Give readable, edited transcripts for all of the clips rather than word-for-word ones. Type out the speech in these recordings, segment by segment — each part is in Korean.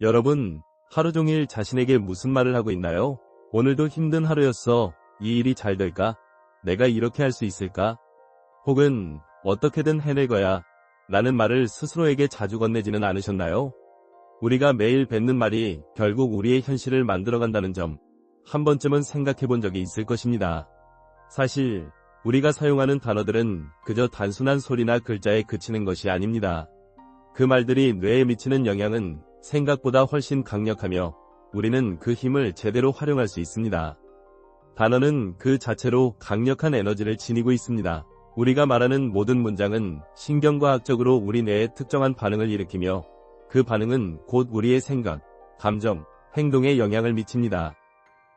여러분, 하루 종일 자신에게 무슨 말을 하고 있나요? 오늘도 힘든 하루였어. 이 일이 잘 될까? 내가 이렇게 할 수 있을까? 혹은 어떻게든 해낼 거야. 라는 말을 스스로에게 자주 건네지는 않으셨나요? 우리가 매일 뱉는 말이 결국 우리의 현실을 만들어간다는 점, 한 번쯤은 생각해 본 적이 있을 것입니다. 사실 우리가 사용하는 단어들은 그저 단순한 소리나 글자에 그치는 것이 아닙니다. 그 말들이 뇌에 미치는 영향은 생각보다 훨씬 강력하며 우리는 그 힘을 제대로 활용할 수 있습니다. 단어는 그 자체로 강력한 에너지를 지니고 있습니다. 우리가 말하는 모든 문장은 신경과학적으로 우리 뇌에 특정한 반응을 일으키며 그 반응은 곧 우리의 생각, 감정, 행동에 영향을 미칩니다.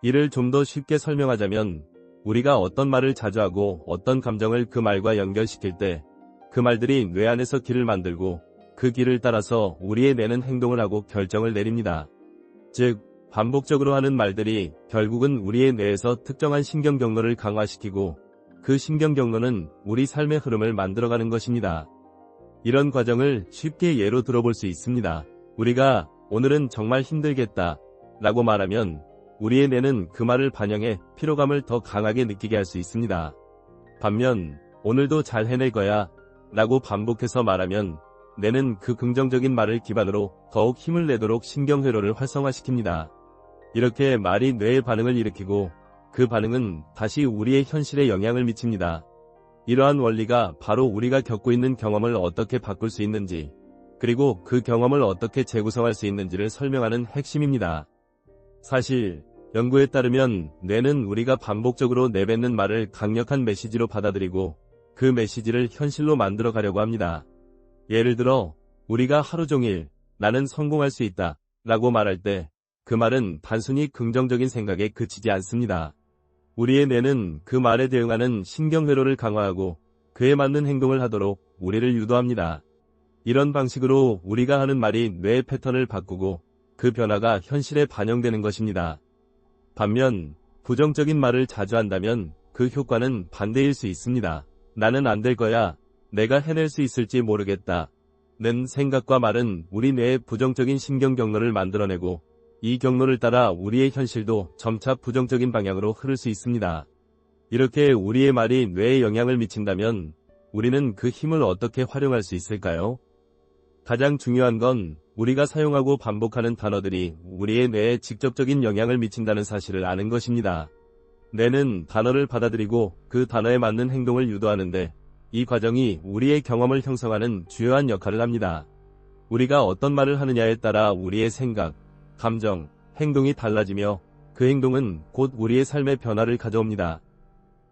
이를 좀 더 쉽게 설명하자면 우리가 어떤 말을 자주 하고 어떤 감정을 그 말과 연결시킬 때 그 말들이 뇌 안에서 길을 만들고 그 길을 따라서 우리의 뇌는 행동을 하고 결정을 내립니다. 즉, 반복적으로 하는 말들이 결국은 우리의 뇌에서 특정한 신경 경로를 강화시키고 그 신경 경로는 우리 삶의 흐름을 만들어가는 것입니다. 이런 과정을 쉽게 예로 들어볼 수 있습니다. 우리가 오늘은 정말 힘들겠다 라고 말하면 우리의 뇌는 그 말을 반영해 피로감을 더 강하게 느끼게 할 수 있습니다. 반면 오늘도 잘 해낼 거야 라고 반복해서 말하면 뇌는 그 긍정적인 말을 기반으로 더욱 힘을 내도록 신경회로를 활성화시킵니다. 이렇게 말이 뇌의 반응을 일으키고 그 반응은 다시 우리의 현실에 영향을 미칩니다. 이러한 원리가 바로 우리가 겪고 있는 경험을 어떻게 바꿀 수 있는지, 그리고 그 경험을 어떻게 재구성할 수 있는지를 설명하는 핵심입니다. 사실 연구에 따르면 뇌는 우리가 반복적으로 내뱉는 말을 강력한 메시지로 받아들이고 그 메시지를 현실로 만들어 가려고 합니다. 예를 들어 우리가 하루 종일 나는 성공할 수 있다 라고 말할 때 그 말은 단순히 긍정적인 생각에 그치지 않습니다. 우리의 뇌는 그 말에 대응하는 신경회로를 강화하고 그에 맞는 행동을 하도록 우리를 유도합니다. 이런 방식으로 우리가 하는 말이 뇌의 패턴을 바꾸고 그 변화가 현실에 반영되는 것입니다. 반면 부정적인 말을 자주 한다면 그 효과는 반대일 수 있습니다. 나는 안 될 거야. 내가 해낼 수 있을지 모르겠다. 는 생각과 말은 우리 뇌의 부정적인 신경 경로를 만들어내고 이 경로를 따라 우리의 현실도 점차 부정적인 방향으로 흐를 수 있습니다. 이렇게 우리의 말이 뇌에 영향을 미친다면 우리는 그 힘을 어떻게 활용할 수 있을까요? 가장 중요한 건 우리가 사용하고 반복하는 단어들이 우리의 뇌에 직접적인 영향을 미친다는 사실을 아는 것입니다. 뇌는 단어를 받아들이고 그 단어에 맞는 행동을 유도하는데 이 과정이 우리의 경험을 형성하는 주요한 역할을 합니다. 우리가 어떤 말을 하느냐에 따라 우리의 생각, 감정, 행동이 달라지며 그 행동은 곧 우리의 삶의 변화를 가져옵니다.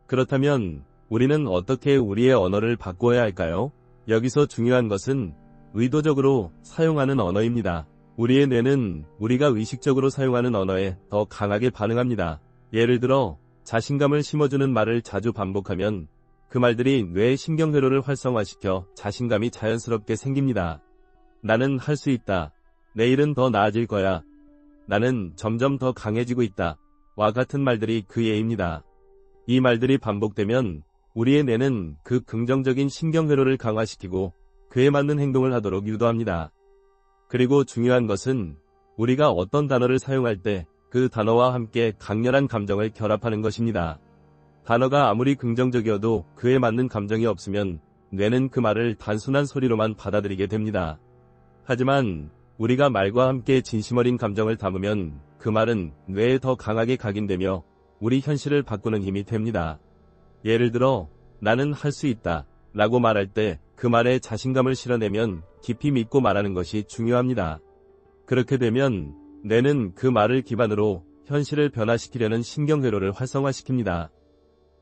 그렇다면 우리는 어떻게 우리의 언어를 바꾸어야 할까요? 여기서 중요한 것은 의도적으로 사용하는 언어입니다. 우리의 뇌는 우리가 의식적으로 사용하는 언어에 더 강하게 반응합니다. 예를 들어 자신감을 심어주는 말을 자주 반복하면 그 말들이 뇌의 신경회로를 활성화시켜 자신감이 자연스럽게 생깁니다. 나는 할 수 있다. 내일은 더 나아질 거야. 나는 점점 더 강해지고 있다. 와 같은 말들이 그 예입니다. 이 말들이 반복되면 우리의 뇌는 그 긍정적인 신경회로를 강화시키고 그에 맞는 행동을 하도록 유도합니다. 그리고 중요한 것은 우리가 어떤 단어를 사용할 때 그 단어와 함께 강렬한 감정을 결합하는 것입니다. 단어가 아무리 긍정적이어도 그에 맞는 감정이 없으면 뇌는 그 말을 단순한 소리로만 받아들이게 됩니다. 하지만 우리가 말과 함께 진심 어린 감정을 담으면 그 말은 뇌에 더 강하게 각인되며 우리 현실을 바꾸는 힘이 됩니다. 예를 들어 나는 할 수 있다 라고 말할 때 그 말에 자신감을 실어내면 깊이 믿고 말하는 것이 중요합니다. 그렇게 되면 뇌는 그 말을 기반으로 현실을 변화시키려는 신경회로를 활성화시킵니다.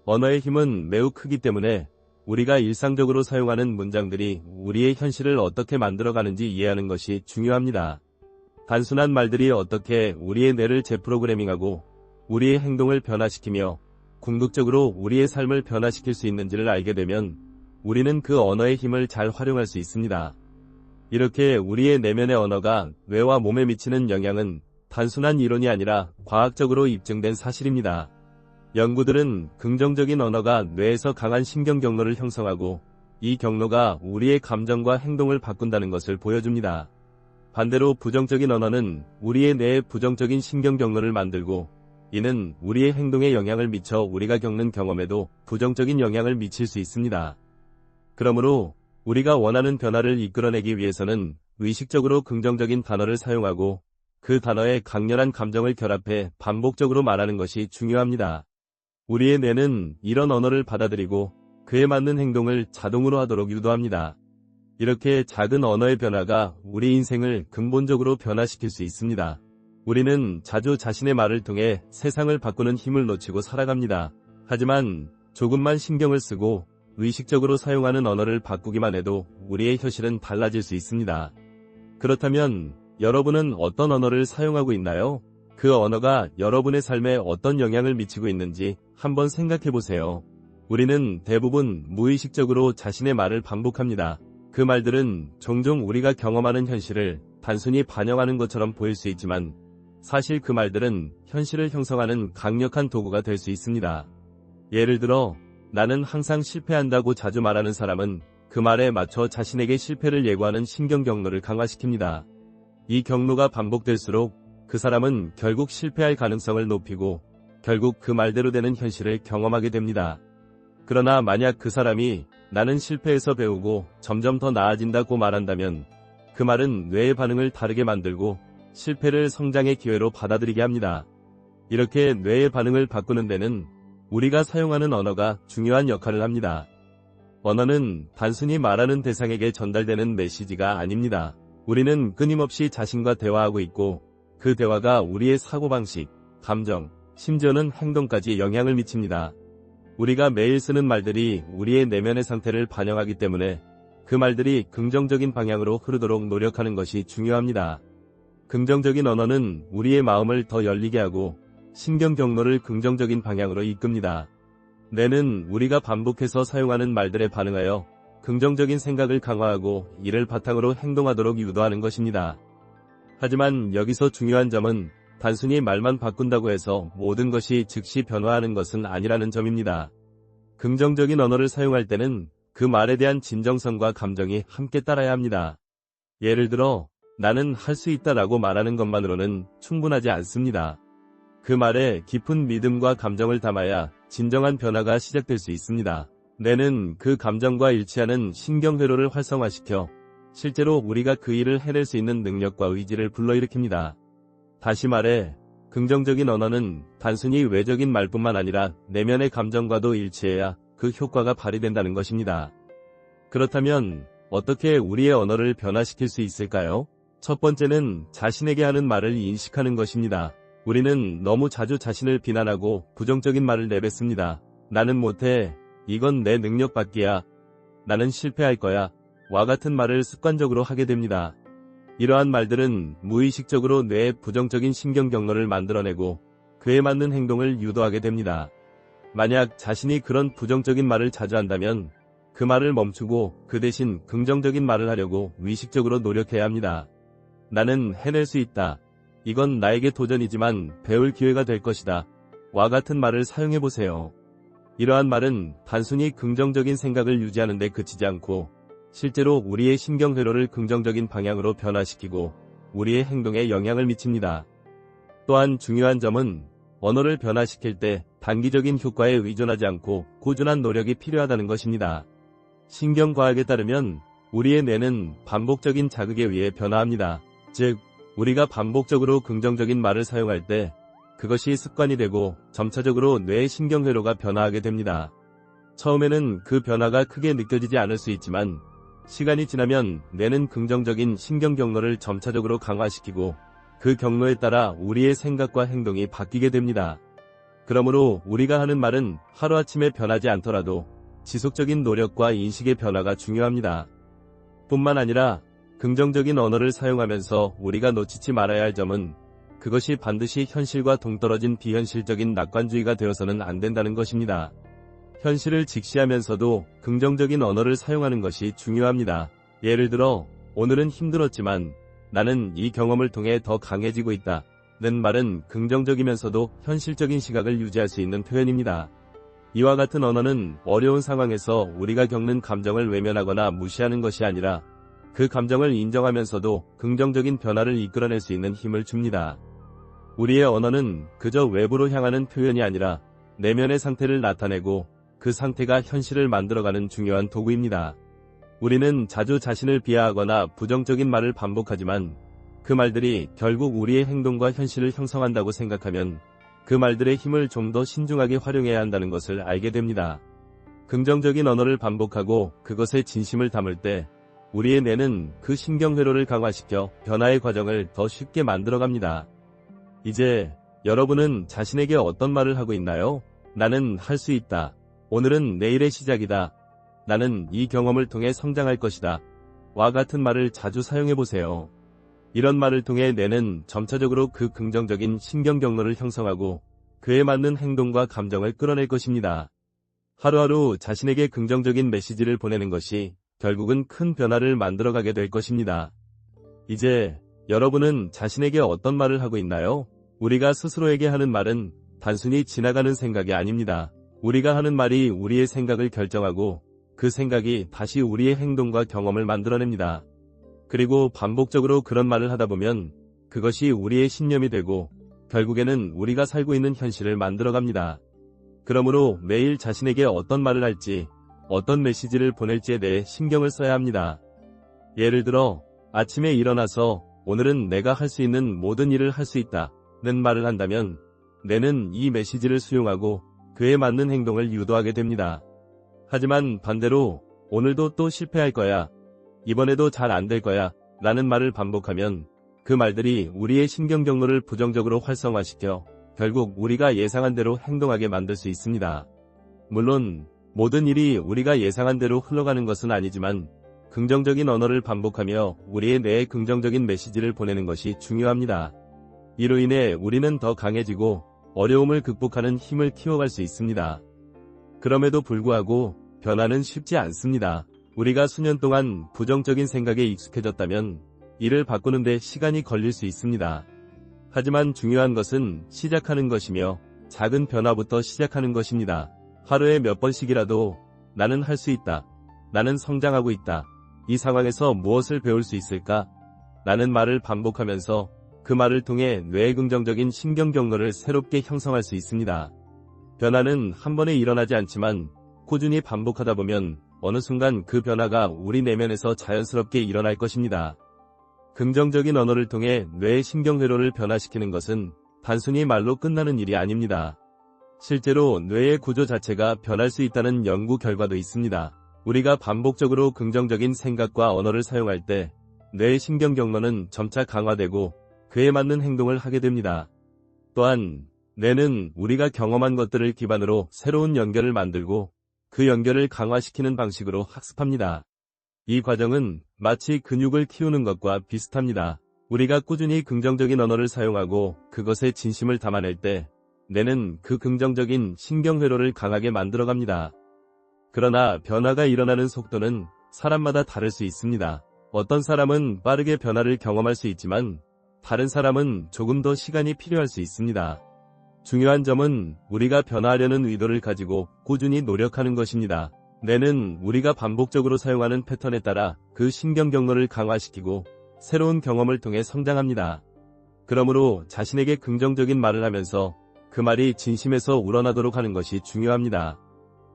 언어의 힘은 매우 크기 때문에 우리가 일상적으로 사용하는 문장들이 우리의 현실을 어떻게 만들어가는지 이해하는 것이 중요합니다. 단순한 말들이 어떻게 우리의 뇌를 재프로그래밍하고 우리의 행동을 변화시키며 궁극적으로 우리의 삶을 변화시킬 수 있는지를 알게 되면 우리는 그 언어의 힘을 잘 활용할 수 있습니다. 이렇게 우리의 내면의 언어가 뇌와 몸에 미치는 영향은 단순한 이론이 아니라 과학적으로 입증된 사실입니다. 연구들은 긍정적인 언어가 뇌에서 강한 신경 경로를 형성하고 이 경로가 우리의 감정과 행동을 바꾼다는 것을 보여줍니다. 반대로 부정적인 언어는 우리의 뇌에 부정적인 신경 경로를 만들고 이는 우리의 행동에 영향을 미쳐 우리가 겪는 경험에도 부정적인 영향을 미칠 수 있습니다. 그러므로 우리가 원하는 변화를 이끌어내기 위해서는 의식적으로 긍정적인 단어를 사용하고 그 단어에 강렬한 감정을 결합해 반복적으로 말하는 것이 중요합니다. 우리의 뇌는 이런 언어를 받아들이고 그에 맞는 행동을 자동으로 하도록 유도합니다. 이렇게 작은 언어의 변화가 우리 인생을 근본적으로 변화시킬 수 있습니다. 우리는 자주 자신의 말을 통해 세상을 바꾸는 힘을 놓치고 살아갑니다. 하지만 조금만 신경을 쓰고 의식적으로 사용하는 언어를 바꾸기만 해도 우리의 현실은 달라질 수 있습니다. 그렇다면 여러분은 어떤 언어를 사용하고 있나요? 그 언어가 여러분의 삶에 어떤 영향을 미치고 있는지 한번 생각해 보세요. 우리는 대부분 무의식적으로 자신의 말을 반복합니다. 그 말들은 종종 우리가 경험하는 현실을 단순히 반영하는 것처럼 보일 수 있지만 사실 그 말들은 현실을 형성하는 강력한 도구가 될 수 있습니다. 예를 들어 나는 항상 실패한다고 자주 말하는 사람은 그 말에 맞춰 자신에게 실패를 예고하는 신경 경로를 강화시킵니다. 이 경로가 반복될수록 그 사람은 결국 실패할 가능성을 높이고 결국 그 말대로 되는 현실을 경험하게 됩니다. 그러나 만약 그 사람이 나는 실패에서 배우고 점점 더 나아진다고 말한다면 그 말은 뇌의 반응을 다르게 만들고 실패를 성장의 기회로 받아들이게 합니다. 이렇게 뇌의 반응을 바꾸는 데는 우리가 사용하는 언어가 중요한 역할을 합니다. 언어는 단순히 말하는 대상에게 전달되는 메시지가 아닙니다. 우리는 끊임없이 자신과 대화하고 있고 그 대화가 우리의 사고방식, 감정, 심지어는 행동까지 영향을 미칩니다. 우리가 매일 쓰는 말들이 우리의 내면의 상태를 반영하기 때문에 그 말들이 긍정적인 방향으로 흐르도록 노력하는 것이 중요합니다. 긍정적인 언어는 우리의 마음을 더 열리게 하고 신경 경로를 긍정적인 방향으로 이끕니다. 뇌는 우리가 반복해서 사용하는 말들에 반응하여 긍정적인 생각을 강화하고 이를 바탕으로 행동하도록 유도하는 것입니다. 하지만 여기서 중요한 점은 단순히 말만 바꾼다고 해서 모든 것이 즉시 변화하는 것은 아니라는 점입니다. 긍정적인 언어를 사용할 때는 그 말에 대한 진정성과 감정이 함께 따라야 합니다. 예를 들어 나는 할 수 있다라고 말하는 것만으로는 충분하지 않습니다. 그 말에 깊은 믿음과 감정을 담아야 진정한 변화가 시작될 수 있습니다. 뇌는 그 감정과 일치하는 신경회로를 활성화시켜 실제로 우리가 그 일을 해낼 수 있는 능력과 의지를 불러일으킵니다. 다시 말해 긍정적인 언어는 단순히 외적인 말뿐만 아니라 내면의 감정과도 일치해야 그 효과가 발휘된다는 것입니다. 그렇다면 어떻게 우리의 언어를 변화시킬 수 있을까요? 첫 번째는 자신에게 하는 말을 인식하는 것입니다. 우리는 너무 자주 자신을 비난하고 부정적인 말을 내뱉습니다. 나는 못해. 이건 내 능력 밖이야. 나는 실패할 거야. 와 같은 말을 습관적으로 하게 됩니다. 이러한 말들은 무의식적으로 뇌에 부정적인 신경 경로를 만들어내고 그에 맞는 행동을 유도하게 됩니다. 만약 자신이 그런 부정적인 말을 자주 한다면 그 말을 멈추고 그 대신 긍정적인 말을 하려고 의식적으로 노력해야 합니다. 나는 해낼 수 있다. 이건 나에게 도전이지만 배울 기회가 될 것이다. 와 같은 말을 사용해보세요. 이러한 말은 단순히 긍정적인 생각을 유지하는 데 그치지 않고 실제로 우리의 신경회로를 긍정적인 방향으로 변화시키고 우리의 행동에 영향을 미칩니다. 또한 중요한 점은 언어를 변화시킬 때 단기적인 효과에 의존하지 않고 꾸준한 노력이 필요하다는 것입니다. 신경과학에 따르면 우리의 뇌는 반복적인 자극에 의해 변화합니다. 즉, 우리가 반복적으로 긍정적인 말을 사용할 때 그것이 습관이 되고 점차적으로 뇌의 신경회로가 변화하게 됩니다. 처음에는 그 변화가 크게 느껴지지 않을 수 있지만 시간이 지나면 뇌는 긍정적인 신경 경로를 점차적으로 강화시키고 그 경로에 따라 우리의 생각과 행동이 바뀌게 됩니다. 그러므로 우리가 하는 말은 하루아침에 변하지 않더라도 지속적인 노력과 인식의 변화가 중요합니다. 뿐만 아니라 긍정적인 언어를 사용하면서 우리가 놓치지 말아야 할 점은 그것이 반드시 현실과 동떨어진 비현실적인 낙관주의가 되어서는 안 된다는 것입니다. 현실을 직시하면서도 긍정적인 언어를 사용하는 것이 중요합니다. 예를 들어 오늘은 힘들었지만 나는 이 경험을 통해 더 강해지고 있다. 는 말은 긍정적이면서도 현실적인 시각을 유지할 수 있는 표현입니다. 이와 같은 언어는 어려운 상황에서 우리가 겪는 감정을 외면하거나 무시하는 것이 아니라 그 감정을 인정하면서도 긍정적인 변화를 이끌어낼 수 있는 힘을 줍니다. 우리의 언어는 그저 외부로 향하는 표현이 아니라 내면의 상태를 나타내고 그 상태가 현실을 만들어가는 중요한 도구입니다. 우리는 자주 자신을 비하하거나 부정적인 말을 반복하지만 그 말들이 결국 우리의 행동과 현실을 형성한다고 생각하면 그 말들의 힘을 좀 더 신중하게 활용해야 한다는 것을 알게 됩니다. 긍정적인 언어를 반복하고 그것에 진심을 담을 때 우리의 뇌는 그 신경회로를 강화시켜 변화의 과정을 더 쉽게 만들어갑니다. 이제 여러분은 자신에게 어떤 말을 하고 있나요? 나는 할 수 있다. 오늘은 내일의 시작이다. 나는 이 경험을 통해 성장할 것이다. 와 같은 말을 자주 사용해보세요. 이런 말을 통해 뇌는 점차적으로 그 긍정적인 신경 경로를 형성하고 그에 맞는 행동과 감정을 끌어낼 것입니다. 하루하루 자신에게 긍정적인 메시지를 보내는 것이 결국은 큰 변화를 만들어가게 될 것입니다. 이제 여러분은 자신에게 어떤 말을 하고 있나요? 우리가 스스로에게 하는 말은 단순히 지나가는 생각이 아닙니다. 우리가 하는 말이 우리의 생각을 결정하고 그 생각이 다시 우리의 행동과 경험을 만들어냅니다. 그리고 반복적으로 그런 말을 하다 보면 그것이 우리의 신념이 되고 결국에는 우리가 살고 있는 현실을 만들어갑니다. 그러므로 매일 자신에게 어떤 말을 할지, 어떤 메시지를 보낼지에 대해 신경을 써야 합니다. 예를 들어 아침에 일어나서 오늘은 내가 할 수 있는 모든 일을 할 수 있다는 말을 한다면 뇌는 이 메시지를 수용하고 그에 맞는 행동을 유도하게 됩니다. 하지만 반대로 오늘도 또 실패할 거야, 이번에도 잘 안 될 거야 라는 말을 반복하면 그 말들이 우리의 신경 경로를 부정적으로 활성화시켜 결국 우리가 예상한 대로 행동하게 만들 수 있습니다. 물론 모든 일이 우리가 예상한 대로 흘러가는 것은 아니지만 긍정적인 언어를 반복하며 우리의 뇌에 긍정적인 메시지를 보내는 것이 중요합니다. 이로 인해 우리는 더 강해지고 어려움을 극복하는 힘을 키워갈 수 있습니다. 그럼에도 불구하고 변화는 쉽지 않습니다. 우리가 수년 동안 부정적인 생각에 익숙해졌다면 이를 바꾸는 데 시간이 걸릴 수 있습니다. 하지만 중요한 것은 시작하는 것이며 작은 변화부터 시작하는 것입니다. 하루에 몇 번씩이라도 나는 할 수 있다. 나는 성장하고 있다. 이 상황에서 무엇을 배울 수 있을까? 라는 말을 반복하면서 그 말을 통해 뇌의 긍정적인 신경 경로를 새롭게 형성할 수 있습니다. 변화는 한 번에 일어나지 않지만 꾸준히 반복하다 보면 어느 순간 그 변화가 우리 내면에서 자연스럽게 일어날 것입니다. 긍정적인 언어를 통해 뇌의 신경회로를 변화시키는 것은 단순히 말로 끝나는 일이 아닙니다. 실제로 뇌의 구조 자체가 변할 수 있다는 연구 결과도 있습니다. 우리가 반복적으로 긍정적인 생각과 언어를 사용할 때 뇌의 신경 경로는 점차 강화되고 그에 맞는 행동을 하게 됩니다. 또한 뇌는 우리가 경험한 것들을 기반으로 새로운 연결을 만들고 그 연결을 강화시키는 방식으로 학습합니다. 이 과정은 마치 근육을 키우는 것과 비슷합니다. 우리가 꾸준히 긍정적인 언어를 사용하고 그것에 진심을 담아낼 때 뇌는 그 긍정적인 신경회로를 강하게 만들어갑니다. 그러나 변화가 일어나는 속도는 사람마다 다를 수 있습니다. 어떤 사람은 빠르게 변화를 경험할 수 있지만 다른 사람은 조금 더 시간이 필요할 수 있습니다. 중요한 점은 우리가 변화하려는 의도를 가지고 꾸준히 노력하는 것입니다. 뇌는 우리가 반복적으로 사용하는 패턴에 따라 그 신경 경로를 강화시키고 새로운 경험을 통해 성장합니다. 그러므로 자신에게 긍정적인 말을 하면서 그 말이 진심에서 우러나도록 하는 것이 중요합니다.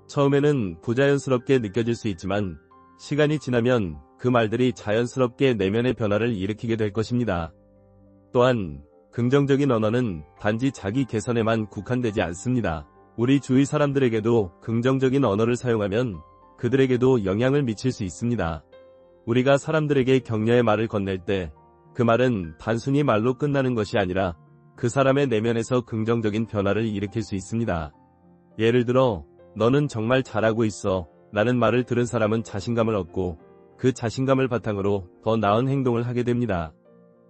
처음에는 부자연스럽게 느껴질 수 있지만 시간이 지나면 그 말들이 자연스럽게 내면의 변화를 일으키게 될 것입니다. 또한 긍정적인 언어는 단지 자기 개선에만 국한되지 않습니다. 우리 주위 사람들에게도 긍정적인 언어를 사용하면 그들에게도 영향을 미칠 수 있습니다. 우리가 사람들에게 격려의 말을 건넬 때 그 말은 단순히 말로 끝나는 것이 아니라 그 사람의 내면에서 긍정적인 변화를 일으킬 수 있습니다. 예를 들어 너는 정말 잘하고 있어 라는 말을 들은 사람은 자신감을 얻고 그 자신감을 바탕으로 더 나은 행동을 하게 됩니다.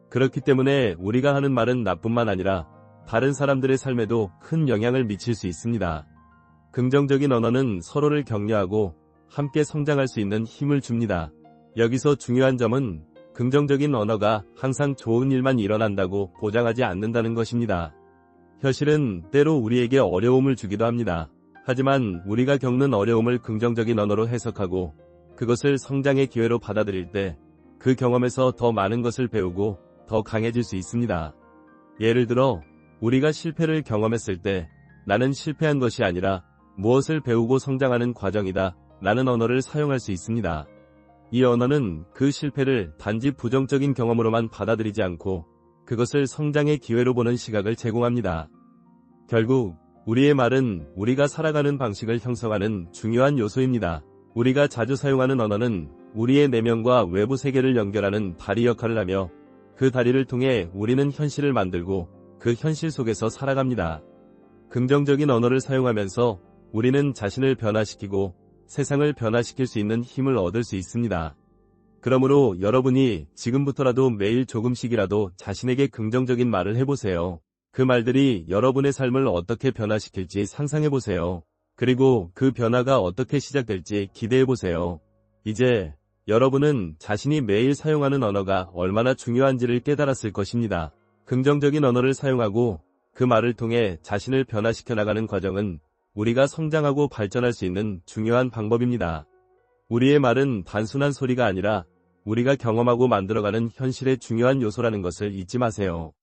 그렇기 때문에 우리가 하는 말은 나뿐만 아니라 다른 사람들의 삶에도 큰 영향을 미칠 수 있습니다. 긍정적인 언어는 서로를 격려하고 함께 성장할 수 있는 힘을 줍니다. 여기서 중요한 점은 긍정적인 언어가 항상 좋은 일만 일어난다고 보장하지 않는다는 것입니다. 현실은 때로 우리에게 어려움을 주기도 합니다. 하지만 우리가 겪는 어려움을 긍정적인 언어로 해석하고 그것을 성장의 기회로 받아들일 때 그 경험에서 더 많은 것을 배우고 더 강해질 수 있습니다. 예를 들어, 우리가 실패를 경험했을 때 나는 실패한 것이 아니라 무엇을 배우고 성장하는 과정이다 라는 언어를 사용할 수 있습니다. 이 언어는 그 실패를 단지 부정적인 경험으로만 받아들이지 않고 그것을 성장의 기회로 보는 시각을 제공합니다. 결국 우리의 말은 우리가 살아가는 방식을 형성하는 중요한 요소입니다. 우리가 자주 사용하는 언어는 우리의 내면과 외부 세계를 연결하는 다리 역할을 하며 그 다리를 통해 우리는 현실을 만들고 그 현실 속에서 살아갑니다. 긍정적인 언어를 사용하면서 우리는 자신을 변화시키고 세상을 변화시킬 수 있는 힘을 얻을 수 있습니다. 그러므로 여러분이 지금부터라도 매일 조금씩이라도 자신에게 긍정적인 말을 해보세요. 그 말들이 여러분의 삶을 어떻게 변화시킬지 상상해보세요. 그리고 그 변화가 어떻게 시작될지 기대해보세요. 이제 여러분은 자신이 매일 사용하는 언어가 얼마나 중요한지를 깨달았을 것입니다. 긍정적인 언어를 사용하고 그 말을 통해 자신을 변화시켜 나가는 과정은 우리가 성장하고 발전할 수 있는 중요한 방법입니다. 우리의 말은 단순한 소리가 아니라 우리가 경험하고 만들어가는 현실의 중요한 요소라는 것을 잊지 마세요.